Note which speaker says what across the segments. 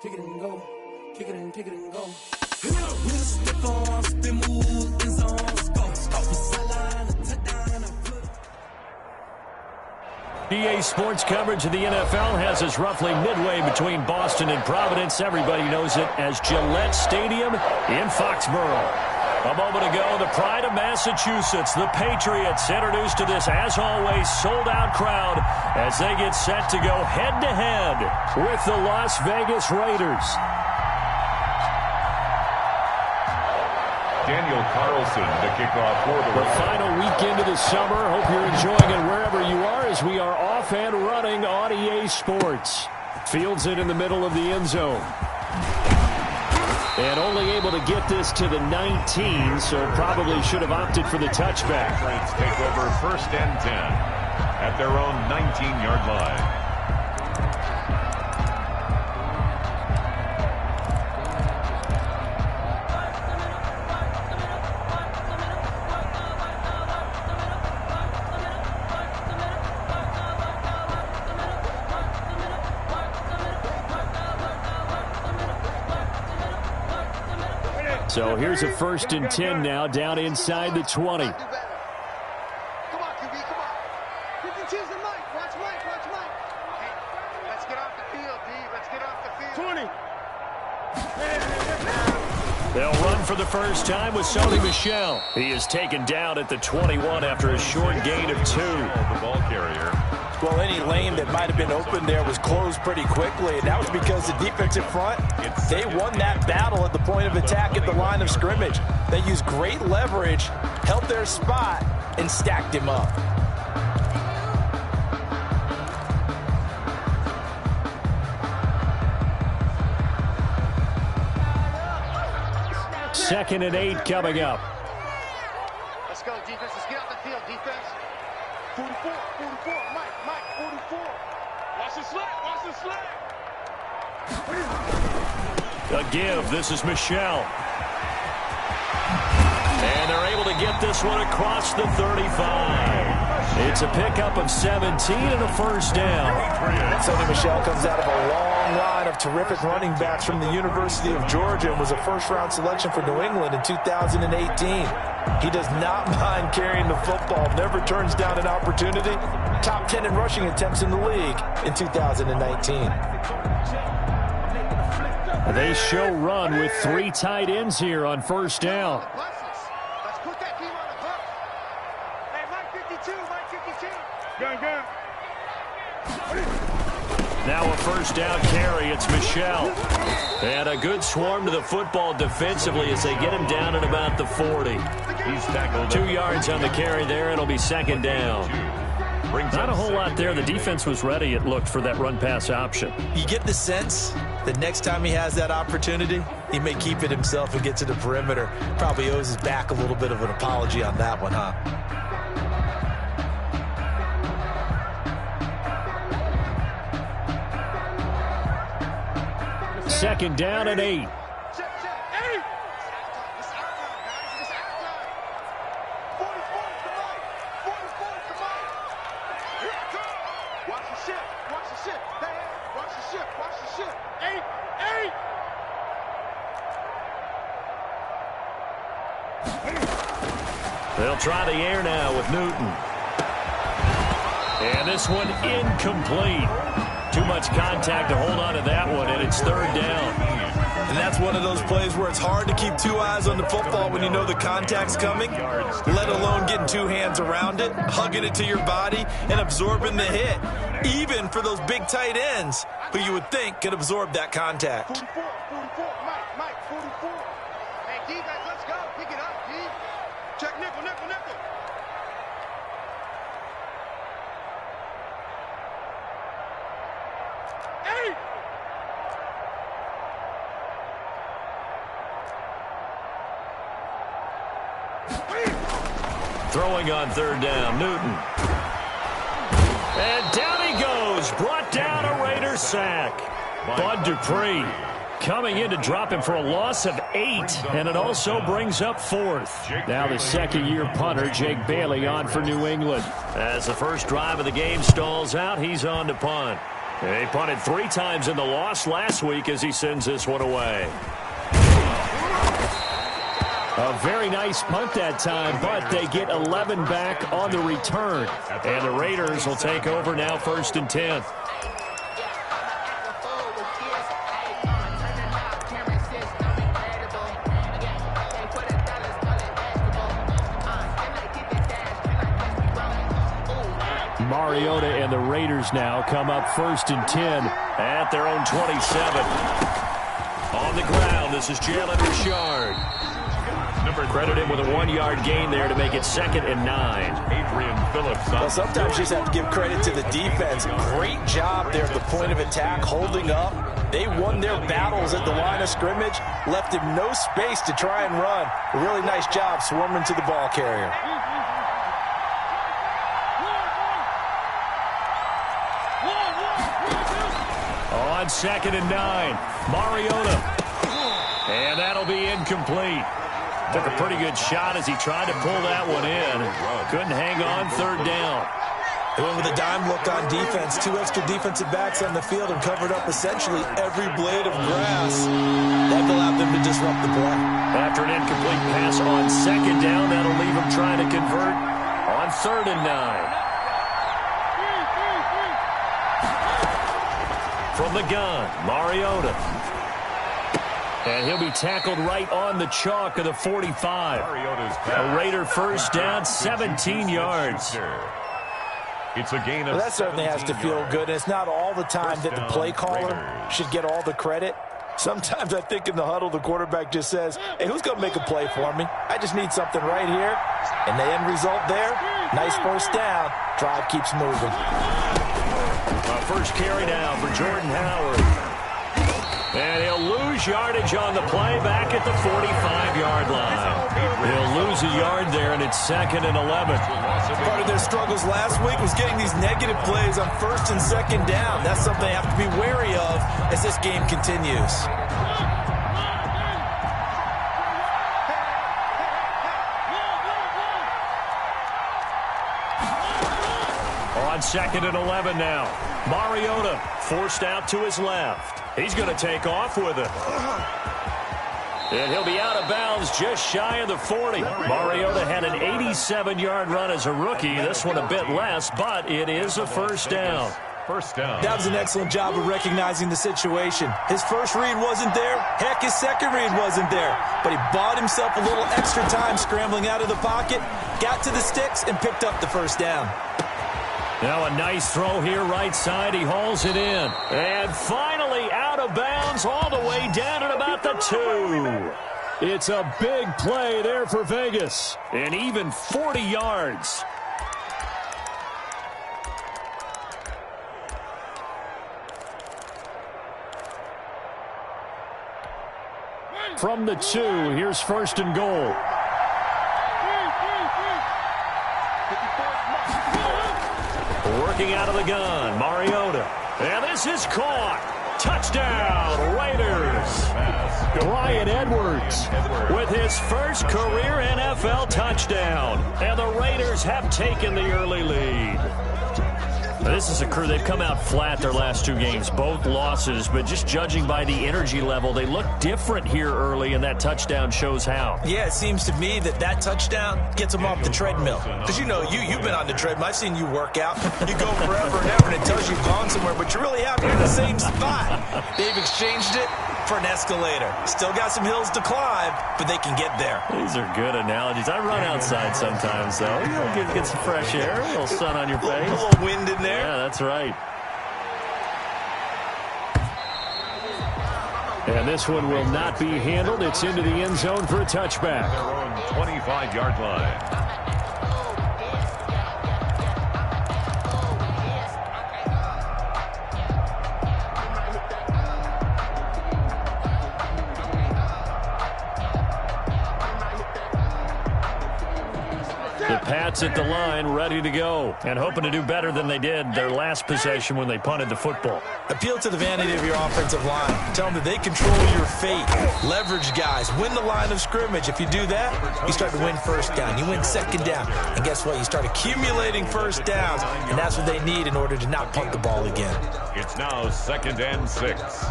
Speaker 1: kick it and go, kick it and go. We'll step on, spin move, in zone, score, sideline, touchdown,
Speaker 2: EA Sports coverage of the NFL has us roughly midway between Boston and Providence. Everybody knows it as Gillette Stadium in Foxborough. A moment ago, the pride of Massachusetts, the Patriots, introduced to this, as always, sold-out crowd as they get set to go head-to-head with the Las Vegas Raiders.
Speaker 3: Daniel Carlson to kick off for the
Speaker 2: final weekend of the summer. Hope you're enjoying it wherever you are as we are off and running on EA Sports. Fields it in the middle of the end zone. And only able to get this to the 19, so probably should have opted for the touchback.
Speaker 3: Saints take over 1st and 10 at their own 19-yard line.
Speaker 2: So here's a 1st and 10 now, down inside the 20.
Speaker 4: Come on, QB, come on. You can choose the mic. Watch Mike, watch Mike. Hey, let's get off the field, D. Let's get off the field. 20.
Speaker 2: They'll run for the first time with Sony Michel. He is taken down at the 21 after a short gain of 2.
Speaker 3: The ball carrier.
Speaker 5: Well, any lane that might have been open there was closed pretty quickly, and that was because the defensive front, they won that battle at the point of attack at the line of scrimmage. They used great leverage, held their spot, and stacked him up.
Speaker 2: Second and 8 coming up.
Speaker 4: Let's go, defense. Let's get off the field, defense. 44, 44, Mike, 44. Watch the slap, watch the slap.
Speaker 2: A give, this is Michel. And they're able to get this one across the 35. It's a pickup of 17 and a first down.
Speaker 5: Sony Michel comes out of a long line of terrific running backs from the University of Georgia and was a first-round selection for New England in 2018. He does not mind carrying the football, never turns down an opportunity. Top 10 in rushing attempts in the league in 2019.
Speaker 2: They show run with 3 tight ends here on first down.
Speaker 4: Let's put that team on the hook. Hey, Mike 52, Mike 52. Gun.
Speaker 2: Now a first down carry. It's Michel. And a good swarm to the football defensively as they get him down at about the 40.
Speaker 3: He's tackled
Speaker 2: 2 yards on the carry there. It'll be second down. Not a whole lot there. The defense was ready, it looked, for that run-pass option.
Speaker 5: You get the sense that next time he has that opportunity, he may keep it himself and get to the perimeter. Probably owes his back a little bit of an apology on that one, huh?
Speaker 2: Second down and 8. They'll try the air now with Newton. And this one incomplete. Too much contact to hold on to that one, and it's third down.
Speaker 5: And that's one of those plays where it's hard to keep 2 eyes on the football when you know the contact's coming, let alone getting 2 hands around it, hugging it to your body, and absorbing the hit, even for those big tight ends who you would think could absorb that contact.
Speaker 4: 44, Mike, 44. Hey, defense, let's go. Pick it up, D. Check nickel. Hey!
Speaker 2: Throwing on third down, Newton. And down he goes. Brought down a Raider sack. Bud Dupree coming in to drop him for a loss of 8, and it also brings up 4th. Now the second-year punter, Jake Bailey, on for New England. As the first drive of the game stalls out, he's on to punt. They punted 3 times in the loss last week as he sends this one away. A very nice punt that time, but they get 11 back on the return. And the Raiders will take over now 1st and 10. Mariota and the Raiders now come up 1st and 10 at their own 27. On the ground, this is Jalen Richard. Credit him with a 1-yard gain there to make it 2nd and 9.
Speaker 3: Adrian Phillips.
Speaker 5: Well, sometimes you just have to give credit to the defense. Great job there at the point of attack, holding up. They won their battles at the line of scrimmage, left him no space to try and run. A really nice job swarming to the ball carrier.
Speaker 2: On 2nd and 9, Mariota. And that'll be incomplete. Took a pretty good shot as he tried to pull that one in. Couldn't hang on 3rd down.
Speaker 5: They went with a dime look on defense. 2 extra defensive backs on the field and covered up essentially every blade of grass. That allowed them to disrupt the play.
Speaker 2: After an incomplete pass on 2nd down, that'll leave them trying to convert on 3rd and 9. From the gun, Mariota. And he'll be tackled right on the chalk of the 45. A Raider 1st down, 17 yards.
Speaker 3: It's a gain of
Speaker 5: that certainly has to feel good. And it's not all the time that the play caller should get all the credit. Sometimes I think in the huddle, the quarterback just says, hey, who's going to make a play for me? I just need something right here. And the end result there, nice 1st down. Drive keeps moving.
Speaker 2: First carry now for Jordan Howard. And he'll lose yardage on the play back at the 45-yard line. He'll lose a yard there, and it's 2nd and 11.
Speaker 5: Part of their struggles last week was getting these negative plays on 1st and 2nd down. That's something they have to be wary of as this game continues.
Speaker 2: On 2nd and 11 now. Mariota forced out to his left. He's going to take off with it. And he'll be out of bounds just shy of the 40. Mariota had an 87-yard run as a rookie. This one a bit less, but it is a 1st down.
Speaker 5: That was an excellent job of recognizing the situation. His first read wasn't there. Heck, his second read wasn't there. But he bought himself a little extra time scrambling out of the pocket, got to the sticks, and picked up the 1st down.
Speaker 2: Now a nice throw here right side. He hauls it in. And finally out of bounds all the way down at about the 2. It's a big play there for Vegas. And even 40 yards. From the 2, here's 1st and goal. Working out of the gun, Mariota. And this is caught. Touchdown, Raiders. Bryan Edwards with his first career NFL touchdown. And the Raiders have taken the early lead. This is a crew. They've come out flat their last 2 games, both losses, but just judging by the energy level, they look different here early, and that touchdown shows how.
Speaker 5: Yeah, it seems to me that touchdown gets them off the treadmill. Because, you know, you've been on the treadmill. I've seen you work out. You go forever and ever, and it tells you've gone somewhere, but you really have. You're in the same spot. They've exchanged it for an escalator. Still got some hills to climb, but they can get there.
Speaker 2: These are good analogies. I run outside sometimes, though. You know, get some fresh air, a little sun on your face.
Speaker 5: A little wind in there.
Speaker 2: Yeah, that's right. And this one will not be handled. It's into the end zone for a touchback.
Speaker 3: Their own 25-yard line.
Speaker 2: The Pats at the line, ready to go, and hoping to do better than they did their last possession when they punted the football.
Speaker 5: Appeal to the vanity of your offensive line. Tell them that they control your fate. Leverage guys. Win the line of scrimmage. If you do that, you start to win first down. You win second down. And guess what? You start accumulating first downs, and that's what they need in order to not punt the ball again.
Speaker 3: It's now 2nd and 6.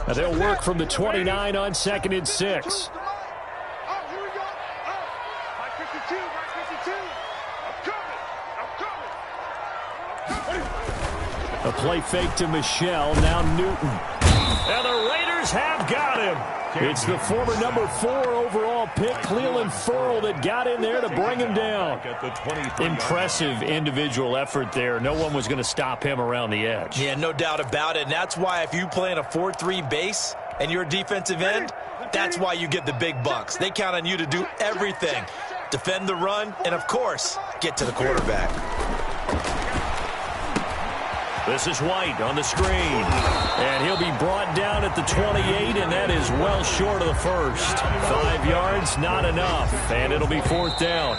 Speaker 2: Now they'll work from the 29 on 2nd and 6. A play fake to Michelle, now Newton. And the Raiders have got him. It's the former number 4 overall pick, Cleveland Ferrell, that got in there to bring him down. Impressive individual effort there. No one was going to stop him around the edge.
Speaker 5: Yeah, no doubt about it. And that's why if you play in a 4-3 base and you're a defensive end, that's why you get the big bucks. They count on you to do everything. Defend the run and, of course, get to the quarterback.
Speaker 2: This is White on the screen. And he'll be brought down at the 28, and that is well short of the first. 5 yards, not enough. And it'll be 4th down.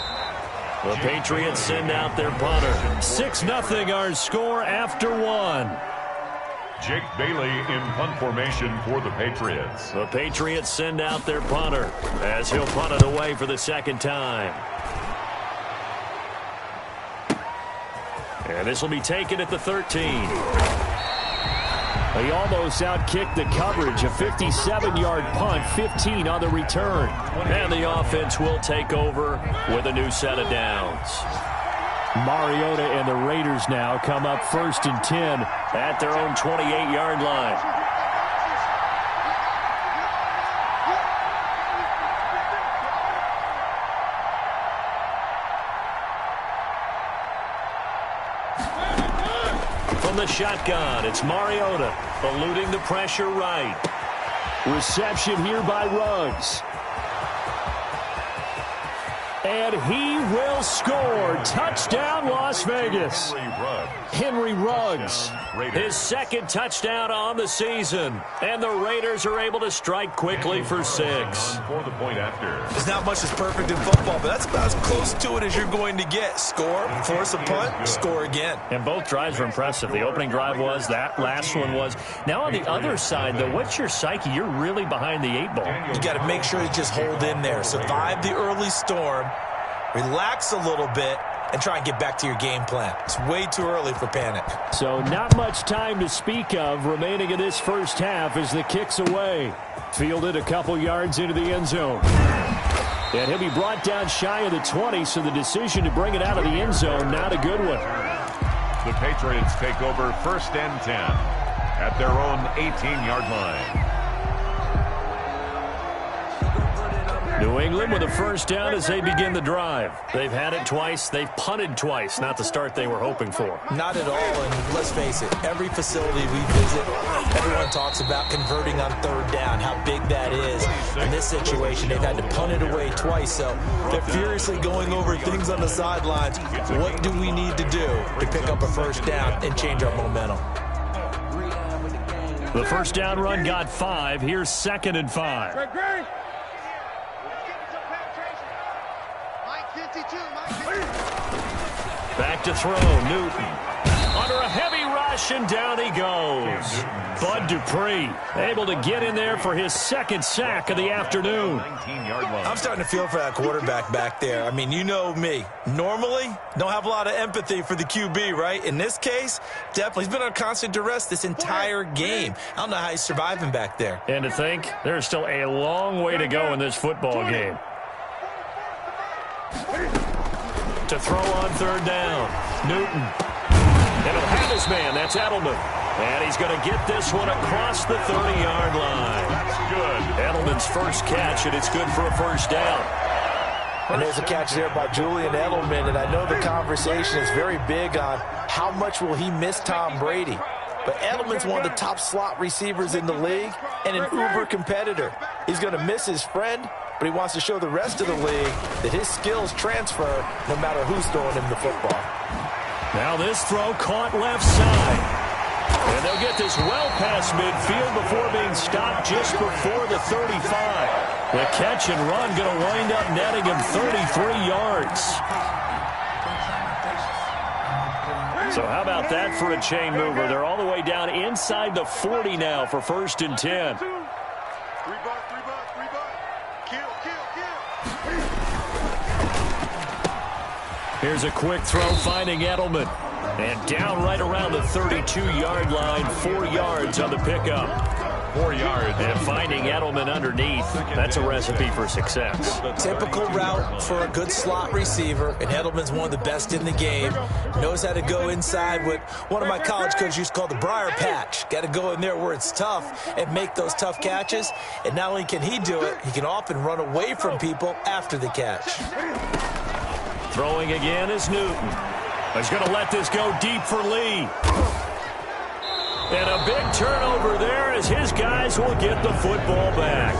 Speaker 2: The Patriots send out their punter. 6-0 our score after 1.
Speaker 3: Jake Bailey in punt formation for the Patriots.
Speaker 2: The Patriots send out their punter as he'll punt it away for the 2nd time. And this will be taken at the 13. He almost outkicked the coverage. A 57-yard punt, 15 on the return. And the offense will take over with a new set of downs. Mariota and the Raiders now come up 1st and 10 at their own 28-yard line. From the shotgun, it's Mariota eluding the pressure right. Reception here by Ruggs. And he will score. Touchdown, Las Vegas. Henry Ruggs, his 2nd touchdown on the season. And the Raiders are able to strike quickly for 6.
Speaker 3: For the point after.
Speaker 5: There's not much that's perfect in football, but that's about as close to it as you're going to get. Score, force a punt, score again.
Speaker 2: And both drives were impressive. The opening drive was, that last one was. Now on the other side, though, what's your psyche? You're really behind the 8 ball.
Speaker 5: You got to make sure you just hold in there. Survive the early storm, relax a little bit, and try and get back to your game plan. It's way too early for panic.
Speaker 2: So not much time to speak of remaining in this first half as the kick's away. Fielded a couple yards into the end zone. And he'll be brought down shy of the 20, so the decision to bring it out of the end zone, not a good one.
Speaker 3: The Patriots take over 1st and 10 at their own 18-yard line.
Speaker 2: New England with a 1st down as they begin the drive. They've had it twice. They've punted twice. Not the start they were hoping for.
Speaker 5: Not at all, and let's face it, every facility we visit, everyone talks about converting on 3rd down, how big that is. In this situation, they've had to punt it away twice, so they're furiously going over things on the sidelines. What do we need to do to pick up a 1st down and change our momentum?
Speaker 2: The 1st down run got 5. Here's 2nd and 5. Back to throw, Newton. Under a heavy rush, and down he goes. Bud Dupree able to get in there for his 2nd sack of the afternoon.
Speaker 5: I'm starting to feel for that quarterback back there. I mean, you know me. Normally, don't have a lot of empathy for the QB, right? In this case, definitely. He's been on constant duress this entire game. I don't know how he's surviving back there.
Speaker 2: And to think, there's still a long way to go in this football game. To throw on 3rd down. Newton. And he'll have his man. That's Edelman. And he's going to get this one across the 30-yard line.
Speaker 3: That's good.
Speaker 2: Edelman's first catch, and it's good for a 1st down.
Speaker 5: And there's a catch there by Julian Edelman, and I know the conversation is very big on how much will he miss Tom Brady. But Edelman's one of the top slot receivers in the league and an uber competitor. He's going to miss his friend, but he wants to show the rest of the league that his skills transfer no matter who's throwing him the football.
Speaker 2: Now this throw caught left side. And they'll get this well past midfield before being stopped just before the 35. The catch and run going to wind up netting him 33 yards. So how about that for a chain mover? They're all the way down inside the 40 now for 1st and 10. Here's a quick throw finding Edelman. And down right around the 32-yard line, 4 yards on the pickup.
Speaker 3: 4 yards.
Speaker 2: And finding Edelman underneath, that's a recipe for success.
Speaker 5: Typical route for a good slot receiver, and Edelman's one of the best in the game. Knows how to go inside what one of my college coaches used to call the briar patch. Got to go in there where it's tough and make those tough catches. And not only can he do it, he can often run away from people after the catch.
Speaker 2: Throwing again is Newton. He's going to let this go deep for Lee. And a big turnover there as his guys will get the football back.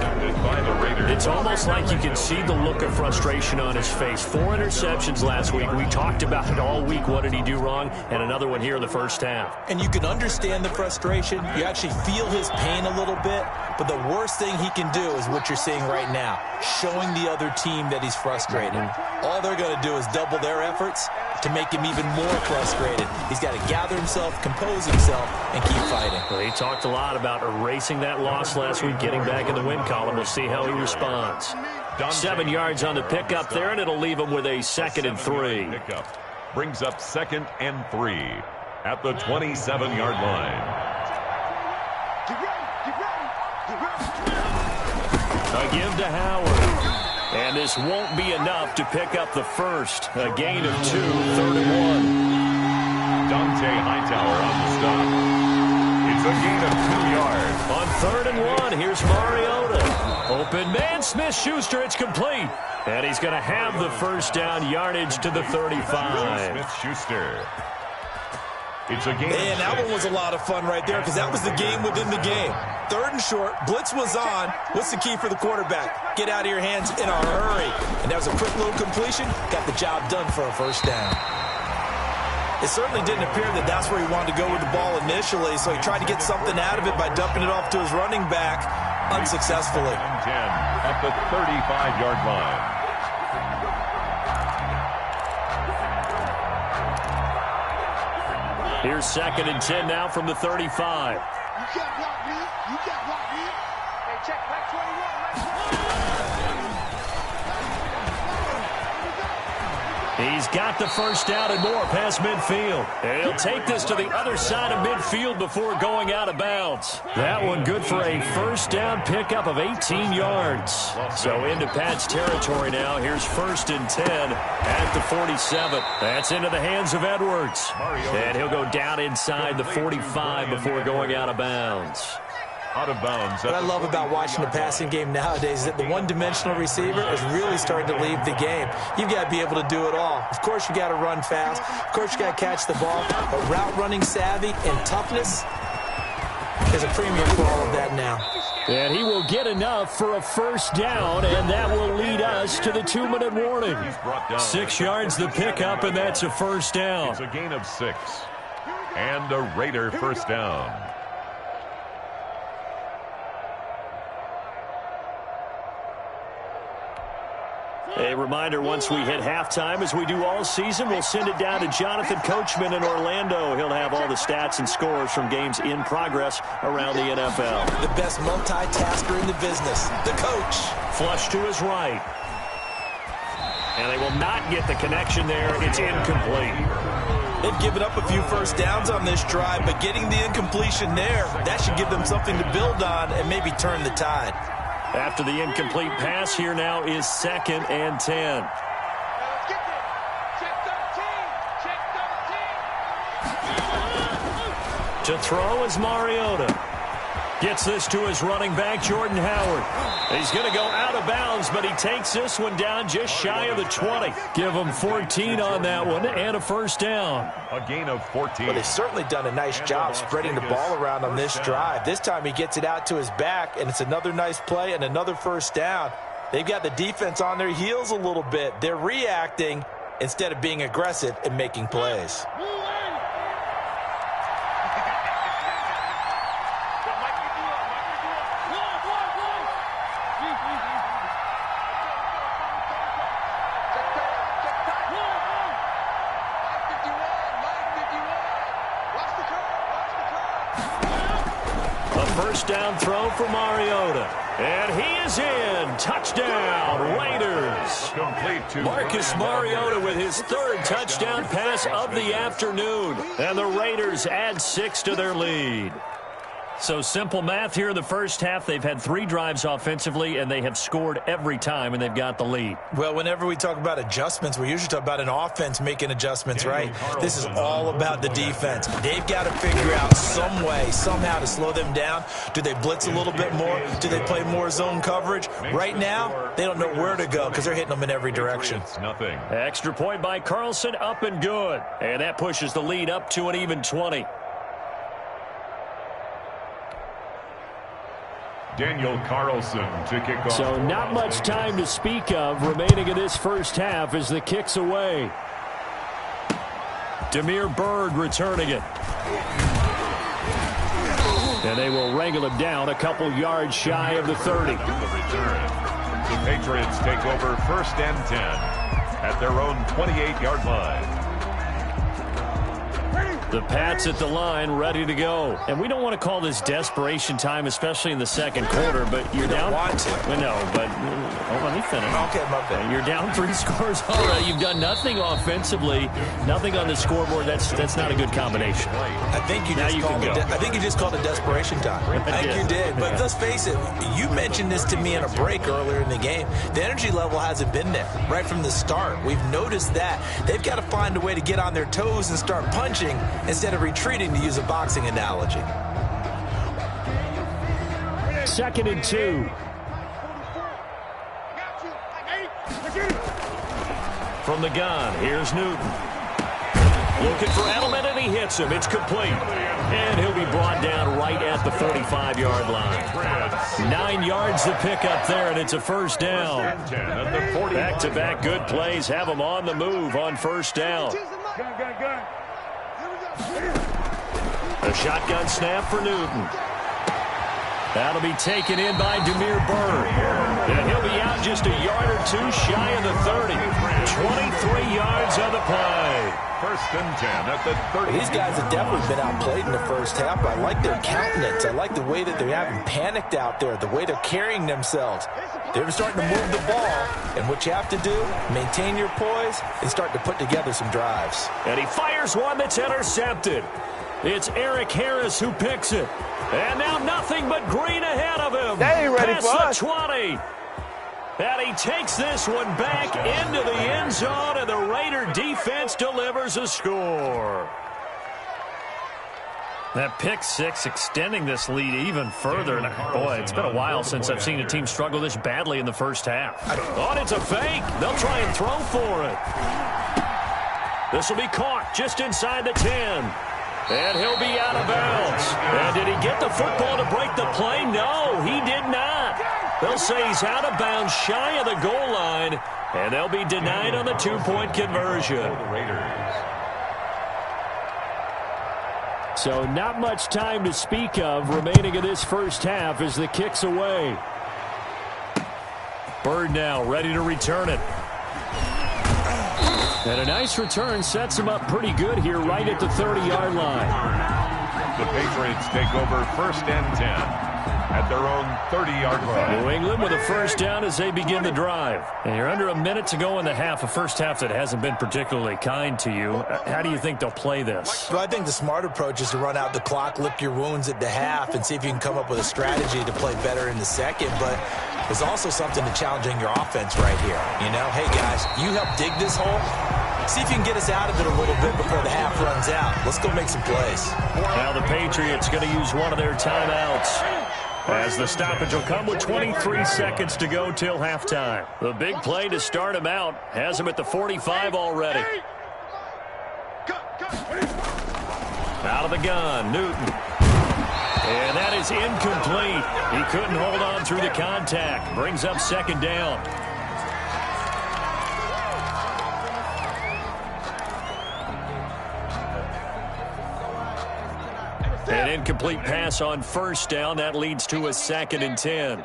Speaker 2: It's almost like you can see the look of frustration on his face. 4 interceptions last week. We talked about it all week. What did he do wrong? And another one here in the first half.
Speaker 5: And you can understand the frustration. You actually feel his pain a little bit. But the worst thing he can do is what you're seeing right now, showing the other team that he's frustrated. All they're going to do is double their efforts to make him even more frustrated. He's got to gather himself, compose himself, and keep fighting.
Speaker 2: Well, he talked a lot about erasing that loss last week, getting back in the win column. We'll see how he responds. 7 yards on the pickup there, and it'll leave him with a 2nd and 3.
Speaker 3: Pickup brings up 2nd and 3 at the 27-yard line.
Speaker 2: A give to Howard. And this won't be enough to pick up the first. A gain of 2, 3rd and 1.
Speaker 3: Dante Hightower on the stop. It's a gain of 2 yards.
Speaker 2: On 3rd and 1, here's Mariota. Open man, Smith-Schuster, it's complete. And he's going to have the first down, yardage to the 35.
Speaker 3: Smith-Schuster. It's a game.
Speaker 5: And that one was a lot of fun right there because that was the game within the game. 3rd and short, blitz was on. What's the key for the quarterback? Get out of your hands in a hurry. And that was a quick little completion. Got the job done for a first down. It certainly didn't appear that that's where he wanted to go with the ball initially, so he tried to get something out of it by dumping it off to his running back unsuccessfully.
Speaker 3: 10 at the 35-yard line.
Speaker 2: Here's 2nd and 10 now from the 35.
Speaker 4: You can't block me. You can't block me. Hey, check back 21.
Speaker 2: He's got the first down and more past midfield. And he'll take this to the other side of midfield before going out of bounds. That one good for a first down pickup of 18 yards. So into Pat's territory now. Here's 1st and 10 at the 47. That's into the hands of Edwards. And he'll go down inside the 45 before going out of bounds.
Speaker 3: Out of bounds.
Speaker 5: What I love about watching the passing game nowadays is that the one-dimensional receiver is really starting to leave the game. You've got to be able to do it all. Of course, you got to run fast. Of course, you got to catch the ball. But route running savvy and toughness is a premium for all of that now.
Speaker 2: And he will get enough for a first down, and that will lead us to the 2-minute warning. 6 yards the pickup, and that's a first down.
Speaker 3: It's a gain of 6. And a Raider first down.
Speaker 2: A reminder, once we hit halftime, as we do all season, we'll send it down to Jonathan Coachman in Orlando. He'll have all the stats and scores from games in progress around the NFL.
Speaker 5: The best multitasker in the business, the coach.
Speaker 2: Flush to his right. And they will not get the connection there. It's incomplete.
Speaker 5: They've given up a few first downs on this drive, but getting the incompletion there, that should give them something to build on and maybe turn the tide.
Speaker 2: After the incomplete pass, here now is 2nd and 10.
Speaker 4: Let's get this. Check 13. Check 13.
Speaker 2: To throw is Mariota. Gets this to his running back, Jordan Howard. He's going to go out of bounds, but he takes this one down just shy of the 20. Give him 14 on that one and a first down.
Speaker 3: A gain of 14.
Speaker 5: Well, they've certainly done a nice job spreading the ball around on this drive. This time he gets it out to his back, and it's another nice play and another first down. They've got the defense on their heels a little bit. They're reacting instead of being aggressive and making plays.
Speaker 2: first down throw for Mariota. And he is in. Touchdown, Raiders.
Speaker 3: Complete to
Speaker 2: Marcus Mariota with his third touchdown pass of the afternoon. And the Raiders add 6 to their lead. So simple math here in the first half. They've had 3 drives offensively, and they have scored every time, and they've got the lead.
Speaker 5: Well, whenever we talk about adjustments, we usually talk about an offense making adjustments, right? This is all about the defense. They've got to figure out some way, somehow to slow them down. Do they blitz a little bit more? Do they play more zone coverage? Right now, they don't know where to go because they're hitting them in every direction.
Speaker 3: Nothing.
Speaker 2: Extra point by Carlson, up and good. And that pushes the lead up to an even 20.
Speaker 3: Daniel Carlson to kick off.
Speaker 2: So not much time to speak of remaining in this first half as the kick's away. Demir Bird returning it. And they will wrangle him down a couple yards shy of the 30.
Speaker 3: The return. The Patriots take over 1st and 10 at their own 28-yard line.
Speaker 2: The Pats at the line, ready to go. And we don't want to call this desperation time, especially in the second quarter, but you're down.
Speaker 5: Want to.
Speaker 2: No, but let me finish.
Speaker 5: Okay, my bad.
Speaker 2: You're down 3 scores already. You've done nothing offensively, nothing on the scoreboard. That's not a good combination.
Speaker 5: I think you just called it desperation time. I think you did. But let's face it, you mentioned this to me in a break earlier in the game. The energy level hasn't been there right from the start. We've noticed that. They've got to find a way to get on their toes and start punching instead of retreating, to use a boxing analogy.
Speaker 2: 2nd and 2. From the gun, here's Newton. Looking for Edelman, and he hits him. It's complete. And he'll be brought down right at the 45-yard line. 9 yards to pick up there, and it's a first down. Back-to-back good plays have them on the move on first down. A shotgun snap for Newton. That'll be taken in by Demir Bird. And he'll be out just a yard or 2 shy of the 30. 23 yards on the play.
Speaker 3: 1st and 10 at the 30.
Speaker 5: These guys have definitely been outplayed in the first half. I like their countenance. I like the way that they're having panicked out there, the way they're carrying themselves. They're starting to move the ball, and what you have to do, maintain your poise and start to put together some drives.
Speaker 2: And he fires one that's intercepted. It's Eric Harris who picks it. And now nothing but green ahead of him.
Speaker 6: They ain't ready for
Speaker 2: Past
Speaker 6: us.
Speaker 2: the 20. And he takes this one back into the end zone, and the Raider defense delivers a score. That pick 6 extending this lead even further. And boy, it's been a while since I've seen a team struggle this badly in the first half. Oh, and it's a fake. They'll try and throw for it. This will be caught just inside the 10. And he'll be out of bounds. And did he get the football to break the play? No, he did not. They'll say he's out of bounds shy of the goal line, and they'll be denied on the 2-point conversion. So not much time to speak of remaining in this first half as the kick's away. Bird now ready to return it. And a nice return sets him up pretty good here right at the 30-yard line.
Speaker 3: The Patriots take over 1st and 10 at their own 30-yard line.
Speaker 2: New England with a first down as they begin the drive. And you're under a minute to go in the half, a first half that hasn't been particularly kind to you. How do you think they'll play this?
Speaker 5: Well, I think the smart approach is to run out the clock, lick your wounds at the half, and see if you can come up with a strategy to play better in the second. But there's also something to challenging your offense right here. You know, hey, guys, you help dig this hole. See if you can get us out of it a little bit before the half runs out. Let's go make some plays.
Speaker 2: Now the Patriots going to use one of their timeouts, as the stoppage will come with 23 seconds to go till halftime. The big play to start him out has him at the 45 already. Out of the gun, Newton. And that is incomplete. He couldn't hold on through the contact. Brings up 2nd down. An incomplete pass on first down. That leads to a 2nd and 10.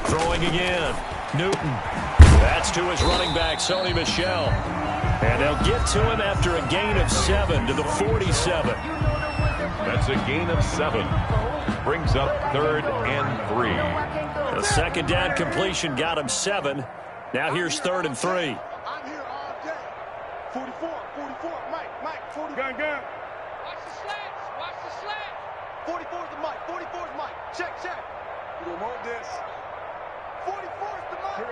Speaker 2: Throwing again. Newton. That's to his running back, Sony Michel. And they'll get to him after a gain of 7 to the 47.
Speaker 3: That's a gain of 7. Brings up 3rd and 3.
Speaker 2: The second down completion got him 7. Now here's 3rd and 3.
Speaker 4: I'm here all day. 44, Mike, 44. Gun. Watch the slants. 44 is the Mike, 44 is Mike. Check. We don't want this. 44 is the Mike.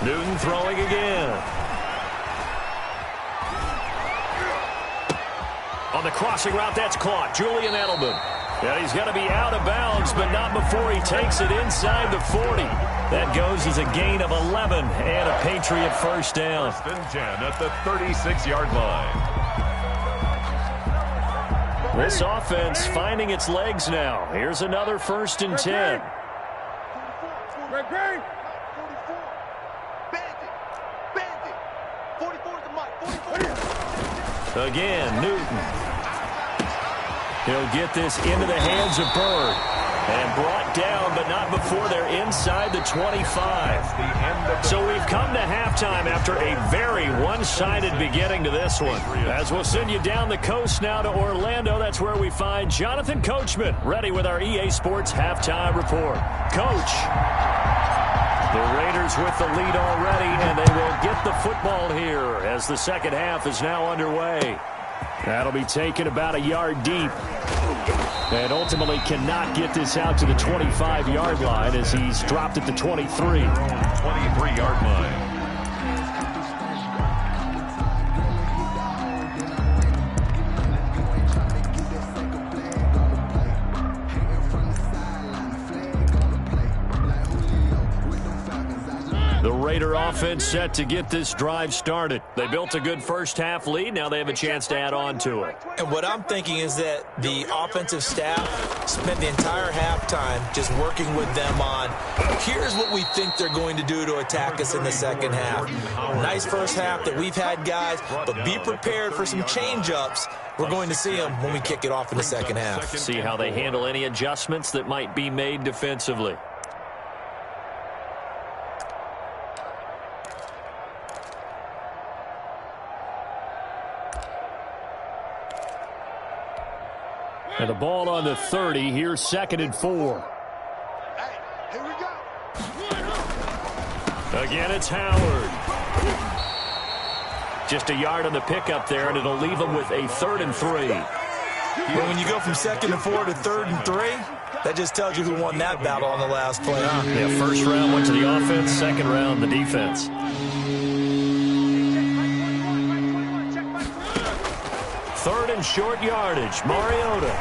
Speaker 2: Newton throwing again. On the crossing route, that's caught. Julian Edelman. And he's going to be out of bounds, but not before he takes it inside the 40. That goes as a gain of 11 and a Patriot first down.
Speaker 3: 1st and 10 at the 36-yard line.
Speaker 2: This offense finding its legs now. Here's another 1st and 10.
Speaker 4: 44. Bandit. 44 is the Mike. 44.
Speaker 2: Again, Newton. He'll get this into the hands of Bird. And brought down, but not before they're inside the 25. So we've come to halftime after a very one-sided beginning to this one. As we'll send you down the coast now to Orlando, that's where we find Jonathan Coachman, ready with our EA Sports halftime report. Coach, the Raiders with the lead already, and they will get the football here as the second half is now underway. That'll be taken about a yard deep. And ultimately cannot get this out to the 25-yard line as he's dropped at the 23.
Speaker 3: 23-yard line.
Speaker 2: The Raider offense set to get this drive started. They built a good first-half lead. Now they have a chance to add on to it.
Speaker 5: And what I'm thinking is that the offensive staff spent the entire halftime just working with them on, here's what we think they're going to do to attack us in the second half. Nice first half that we've had, guys, but be prepared for some change-ups. We're going to see them when we kick it off in the second half.
Speaker 2: See how they handle any adjustments that might be made defensively. And the ball on the 30. Here's 2nd and 4.
Speaker 4: Hey, here we go.
Speaker 2: Again, it's Howard. Just a yard on the pickup there, and it'll leave them with a 3rd and 3.
Speaker 5: But when you go from 2nd and 4 to 3rd and 3, that just tells you who won that battle on the last play.
Speaker 2: Yeah, first round went to the offense, second round the defense. Third and short yardage. Mariota.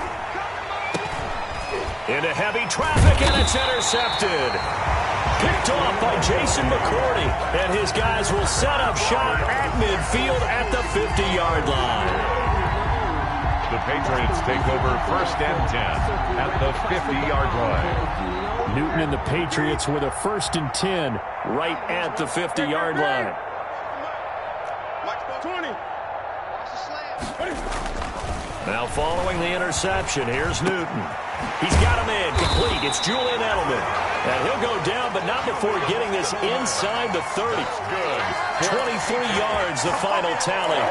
Speaker 2: Into heavy traffic, and it's intercepted. Picked off by Jason McCourty. And his guys will set up shop at midfield at the 50-yard line.
Speaker 3: The Patriots take over 1st and 10 at the 50-yard line.
Speaker 2: Newton and the Patriots with a 1st and 10 right at the 50-yard line.
Speaker 4: 20.
Speaker 2: Now following the interception, here's Newton. He's got him in, complete. It's Julian Edelman. And he'll go down, but not before getting this inside the 30.
Speaker 3: Good.
Speaker 2: 23 yards, the final tally.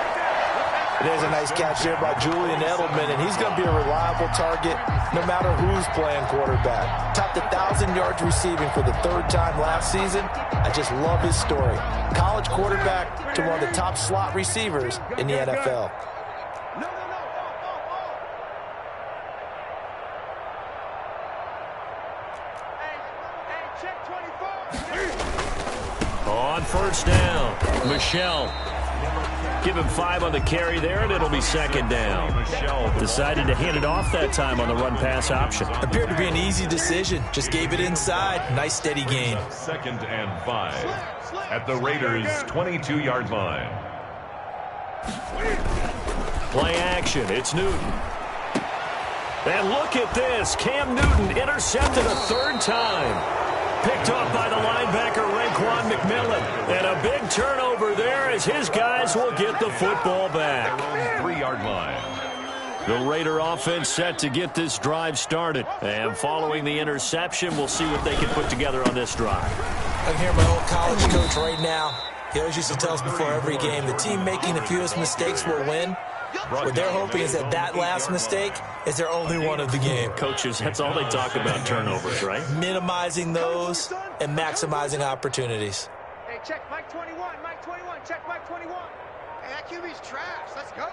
Speaker 5: There's a nice catch there by Julian Edelman, and he's going to be a reliable target no matter who's playing quarterback. Topped 1,000 yards receiving for the 3rd time last season. I just love his story. College quarterback to one of the top slot receivers in the NFL.
Speaker 2: On 1st down, Michelle. Give him 5 on the carry there, and it'll be 2nd down. Decided to hand it off that time on the run-pass option.
Speaker 5: Appeared to be an easy decision. Just gave it inside. Nice, steady gain.
Speaker 3: 2nd and 5 at the Raiders' 22-yard line.
Speaker 2: Play action. It's Newton. And look at this. Cam Newton intercepted a 3rd time. Picked off by the linebacker, Raekwon McMillan. And a big turnover there as his guys will get the football back.
Speaker 3: 3-yard line.
Speaker 2: The Raider offense set to get this drive started. And following the interception, we'll see what they can put together on this drive.
Speaker 5: I can hear my old college coach right now. He always used to tell us before every game, the team making the fewest mistakes will win. What they're hoping is that last mistake is their only one of the game.
Speaker 2: Coaches, that's all they talk about, turnovers, right?
Speaker 5: Minimizing those and maximizing opportunities.
Speaker 4: Hey, check Mike 21, Mike 21, check Mike 21. Hey, that QB's trash. Let's go.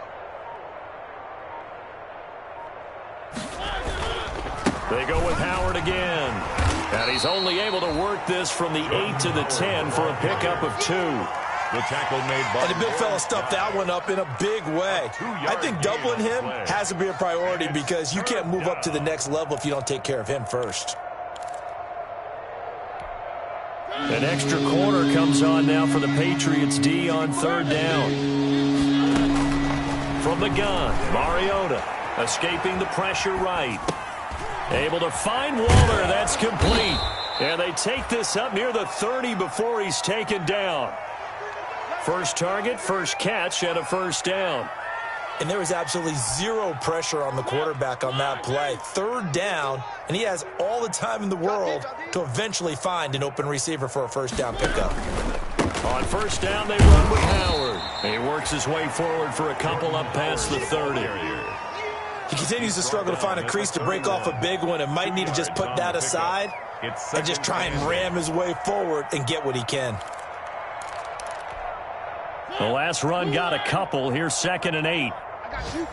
Speaker 2: They go with Howard again. And he's only able to work this from the 8 to the 10 for a pickup of 2.
Speaker 3: The tackle made by...
Speaker 5: And the big fella stuffed that one up in a big way. I think doubling him has to be a priority because you can't move up to the next level if you don't take care of him first.
Speaker 2: An extra corner comes on now for the Patriots D on 3rd down. From the gun, Mariota escaping the pressure right. Able to find Waller. That's complete. And they take this up near the 30 before he's taken down. First target, first catch, and a 1st down.
Speaker 5: And there was absolutely zero pressure on the quarterback on that play. 3rd down, and he has all the time in the world to eventually find an open receiver for a 1st down pickup.
Speaker 2: On 1st down, they run with Howard. He works his way forward for a couple up past the 30.
Speaker 5: He continues to struggle to find a crease to break off a big one and might need to just put that aside and just try and ram his way forward and get what he can.
Speaker 2: The last run got a couple. Here's 2nd and 8.
Speaker 4: I got you.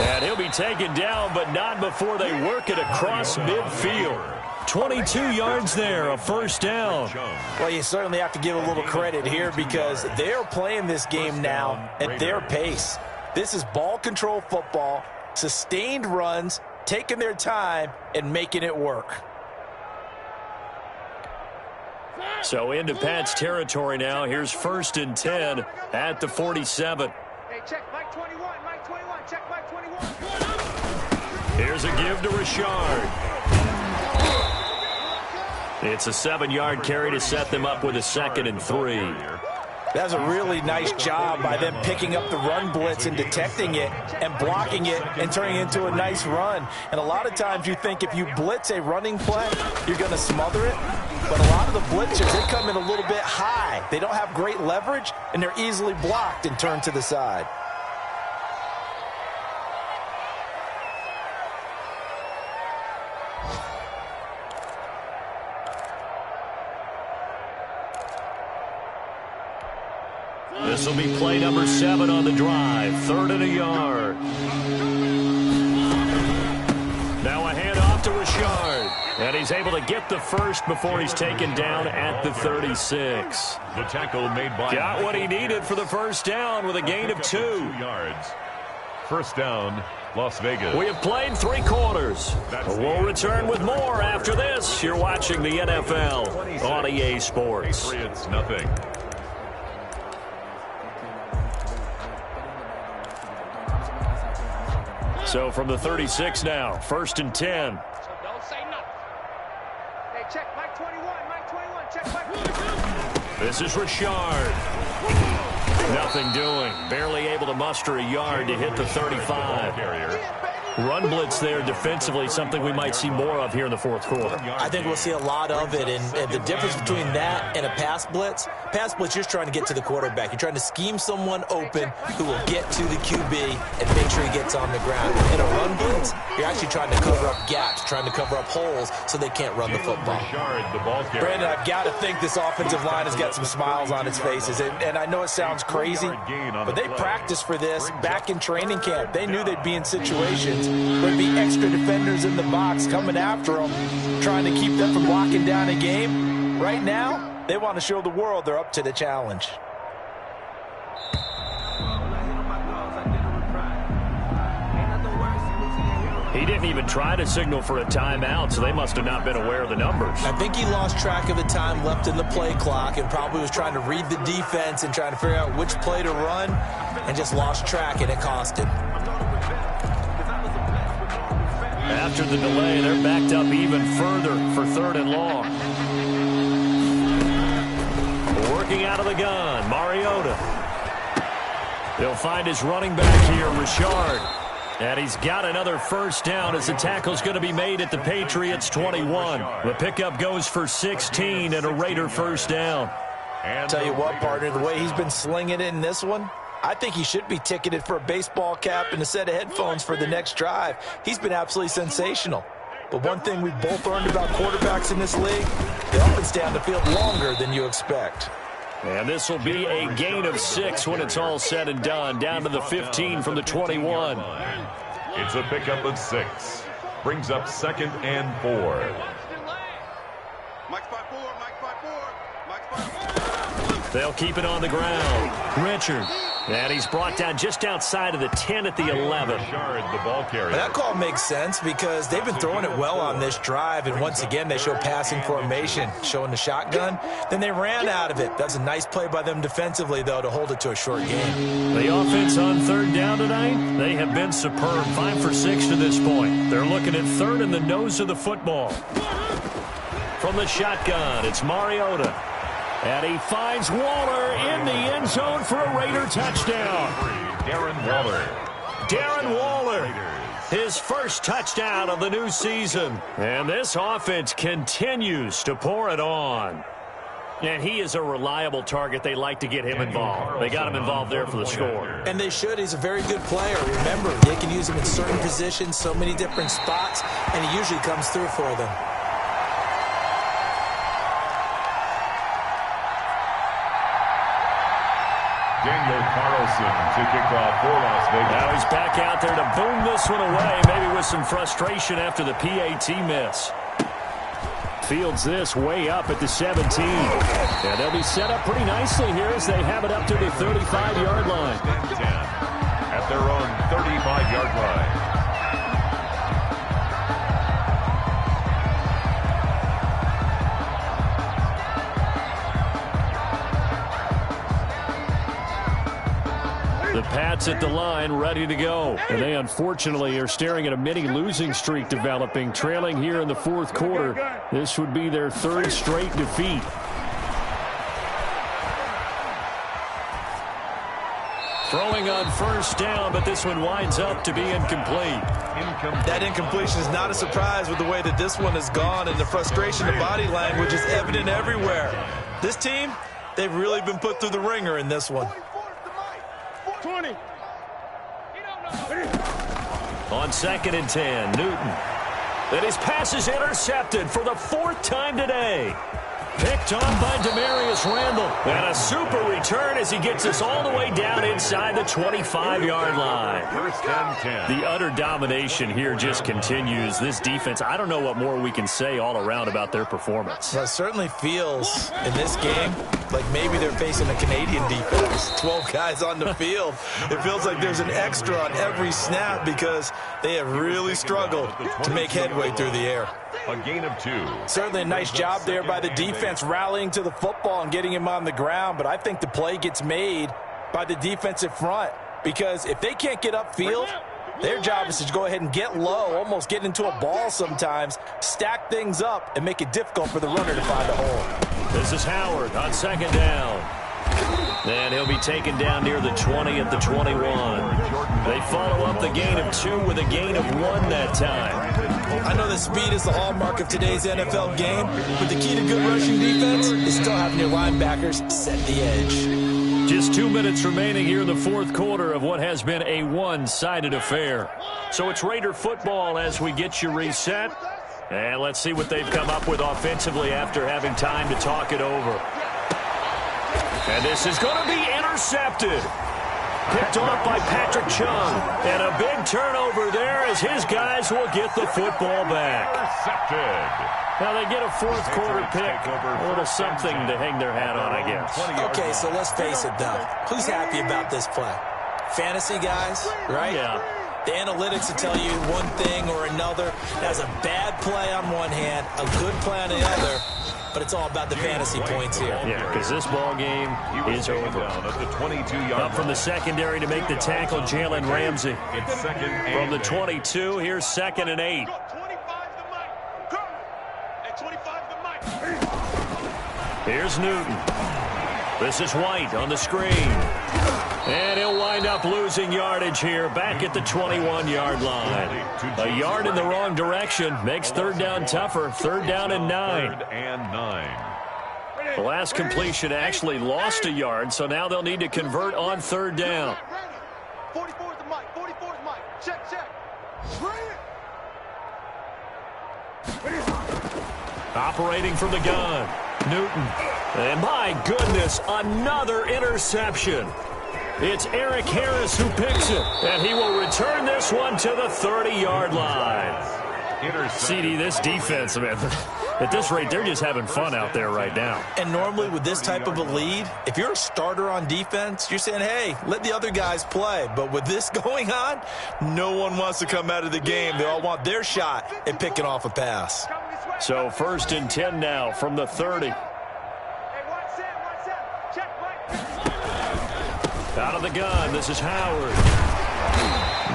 Speaker 2: And he'll be taken down, but not before they work it across midfield. 22 yards there, a 1st down.
Speaker 5: Well, you certainly have to give a little credit here because they're playing this game now at their pace. This is ball control football, sustained runs, taking their time and making it work.
Speaker 2: So into Pat's territory now. Here's 1st and 10 at the 47.
Speaker 4: Hey, check Mike 21, Mike 21, check Mike 21.
Speaker 2: Here's a give to Richard. It's a 7-yard carry to set them up with a 2nd and 3.
Speaker 5: That's a really nice job by them picking up the run blitz and detecting it and blocking it and turning it into a nice run. And a lot of times you think if you blitz a running play, you're going to smother it. But a lot of the blitzers, they come in a little bit high. They don't have great leverage, and they're easily blocked and turned to the side.
Speaker 2: This will be play number 7 on the drive. 3rd and a yard. Now a handoff to Richard. And he's able to get the first before he's taken down at the 36.
Speaker 3: The tackle made by...
Speaker 2: Got what he needed for the 1st down with a gain of 2
Speaker 3: yards. 1st down, Las Vegas.
Speaker 2: We have played 3 quarters. We'll return with more after this. You're watching the NFL on EA Sports.
Speaker 3: Patriots, nothing.
Speaker 2: So from the 36 now, 1st and 10.
Speaker 4: So don't say nothing. Hey, check Mike 21, Mike 21, check Mike 21.
Speaker 2: This is Richard. Nothing doing. Barely able to muster a yard to hit the 35. Run blitz there defensively, something we might see more of here in the 4th quarter.
Speaker 5: I think we'll see a lot of it, and the difference between that and a pass blitz, you're just trying to get to the quarterback. You're trying to scheme someone open who will get to the QB and make sure he gets on the ground. In a run blitz, you're actually trying to cover up gaps, trying to cover up holes so they can't run the football.
Speaker 3: Brandon,
Speaker 5: I've got to think this offensive line has got some smiles on its faces, and I know it sounds crazy, but they practiced for this back in training camp. They knew they'd be in situations there'd be extra defenders in the box coming after them, trying to keep them from locking down a game. Right now, they want to show the world they're up to the challenge.
Speaker 2: He didn't even try to signal for a timeout, so they must have not been aware of the numbers.
Speaker 5: I think he lost track of the time left in the play clock and probably was trying to read the defense and trying to figure out which play to run and just lost track, and it cost him.
Speaker 2: After the delay, they're backed up even further for 3rd and long. Working out of the gun, Mariota. He'll find his running back here, Richard. And he's got another first down as the tackle's going to be made at the Patriots' 21. The pickup goes for 16 and a Raider first down.
Speaker 5: And tell you what, partner, the way he's been slinging it in this one, I think he should be ticketed for a baseball cap and a set of headphones for the next drive. He's been absolutely sensational. But one thing we've both learned about quarterbacks in this league, they often stay on the field longer than you expect.
Speaker 2: And this will be a gain of 6 when it's all said and done, down to the 15 from the 21.
Speaker 3: It's a pickup of 6. Brings up 2nd and 4.
Speaker 2: They'll keep it on the ground. Richard. And he's brought down just outside of the 10 at the 11.
Speaker 3: The ball carrier.
Speaker 5: That call makes sense because they've been throwing it well on this drive, and once again they show passing formation, showing the shotgun. Then they ran out of it. That's a nice play by them defensively, though, to hold it to a short game.
Speaker 2: The offense on 3rd down tonight, they have been superb. 5 for 6 to this point. They're looking at 3rd in the nose of the football. From the shotgun, it's Mariota. And he finds Waller in the end zone for a Raider touchdown. Darren Waller, his first touchdown of the new season. And this offense continues to pour it on. And he is a reliable target. They like to get him involved. They got him involved there for the score.
Speaker 5: And they should. He's a very good player. Remember, they can use him in certain positions, so many different spots, and he usually comes through for them.
Speaker 3: Daniel Carlson to kick off for Las Vegas.
Speaker 2: Now he's back out there to boom this one away, maybe with some frustration after the PAT miss. Fields this way up at the 17. And they'll be set up pretty nicely here as they have it up to the 35-yard line.
Speaker 3: At their own 35-yard line.
Speaker 2: The Pats at the line, ready to go. And they, unfortunately, are staring at a mini losing streak developing, trailing here in the 4th quarter. This would be their 3rd straight defeat. Throwing on first down, but this one winds up to be incomplete.
Speaker 5: That incompletion is not a surprise with the way that this one has gone, and the frustration, the body language is evident everywhere. This team, they've really been put through the ringer in this one.
Speaker 4: 20.
Speaker 2: On 2nd and 10, Newton. And his pass is intercepted for the 4th time today. Picked on by Demarius Randall. And a super return as he gets us all the way down inside the 25-yard line.
Speaker 3: 1st and 10.
Speaker 2: The utter domination here just continues. This defense, I don't know what more we can say all around about their performance.
Speaker 5: Well, it certainly feels in this game like maybe they're facing a Canadian defense. 12 guys on the field. It feels like there's an extra on every snap because they have really struggled to make headway through the air.
Speaker 3: A gain of 2.
Speaker 5: Certainly a nice job there by the defense rallying to the football and getting him on the ground, but I think the play gets made by the defensive front because if they can't get upfield, their job is to go ahead and get low, almost get into a ball sometimes, stack things up, and make it difficult for the runner to find a hole.
Speaker 2: This is Howard on 2nd down. And he'll be taken down near the 20 at the 21. They follow up the gain of 2 with a gain of 1 that time.
Speaker 5: I know that speed is the hallmark of today's NFL game, but the key to good rushing defense is still having your linebackers set the edge.
Speaker 2: Just 2 minutes remaining here in the 4th quarter of what has been a one-sided affair. So it's Raider football as we get you reset. And let's see what they've come up with offensively after having time to talk it over. And this is going to be intercepted. Picked off by Patrick Chung. And a big turnover there as his guys will get the football back.
Speaker 3: Intercepted.
Speaker 2: Now they get a 4th quarter pick. A little something to hang their hat on, I guess.
Speaker 5: Okay, so let's face it, though. Who's happy about this play? Fantasy guys, right?
Speaker 2: Yeah.
Speaker 5: The analytics will tell you one thing or another. That's a bad play on one hand, a good play on the other. But it's all about the fantasy points here.
Speaker 2: Yeah, because this ball game is over. Up from the secondary to make the tackle, Jalen Ramsey. From the 22, here's 2nd and 8. Here's Newton. This is White on the screen. And he'll wind up losing yardage here, back at the 21-yard line. A yard in the wrong direction makes third down tougher. Third down and 9.
Speaker 3: 3rd and 9.
Speaker 2: The last completion actually lost a yard, so now they'll need to convert on third down.
Speaker 4: 44's the mic. 44's the mic. Check, check.
Speaker 2: Operating from the gun, Newton. And my goodness, another interception. It's Eric Harris who picks it, and he will return this one to the 30-yard line. CD, this defense, man, at this rate, they're just having fun out there right now.
Speaker 5: And normally with this type of a lead, if you're a starter on defense, you're saying, hey, let the other guys play. But with this going on, no one wants to come out of the game. They all want their shot at picking off a pass.
Speaker 2: So 1st and 10 now from the 30. Out of the gun, this is Howard.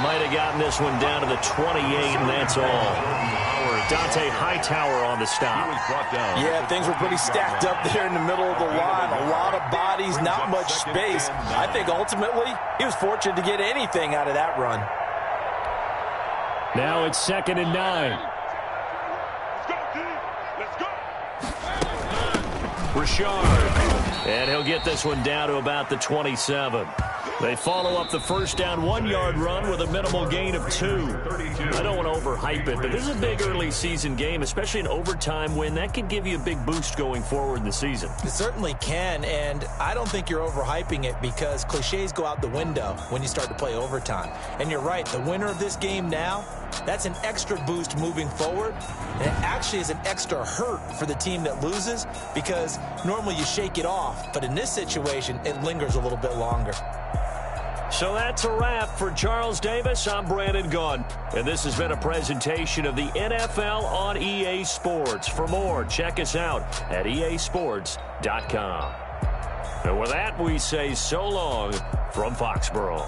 Speaker 2: Might have gotten this one down to the 28, and that's all. Dante Hightower on the stop.
Speaker 5: Yeah, things were pretty stacked up there in the middle of the line. A lot of bodies, not much space. I think ultimately he was fortunate to get anything out of that run.
Speaker 2: Now it's 2nd and 9. Richard. And he'll get this one down to about the 27. They follow up the first down 1-yard run with a minimal gain of 2. I don't want to overhype it, but this is a big early season game, especially an overtime win. That could give you a big boost going forward in the season.
Speaker 5: It certainly can, and I don't think you're overhyping it because cliches go out the window when you start to play overtime. And you're right, the winner of this game now, that's an extra boost moving forward. And it actually is an extra hurt for the team that loses because normally you shake it off, but in this situation, it lingers a little bit longer.
Speaker 2: So that's a wrap for Charles Davis. I'm Brandon Gaudin, and this has been a presentation of the NFL on EA Sports. For more, check us out at easports.com. And with that, we say so long from Foxborough.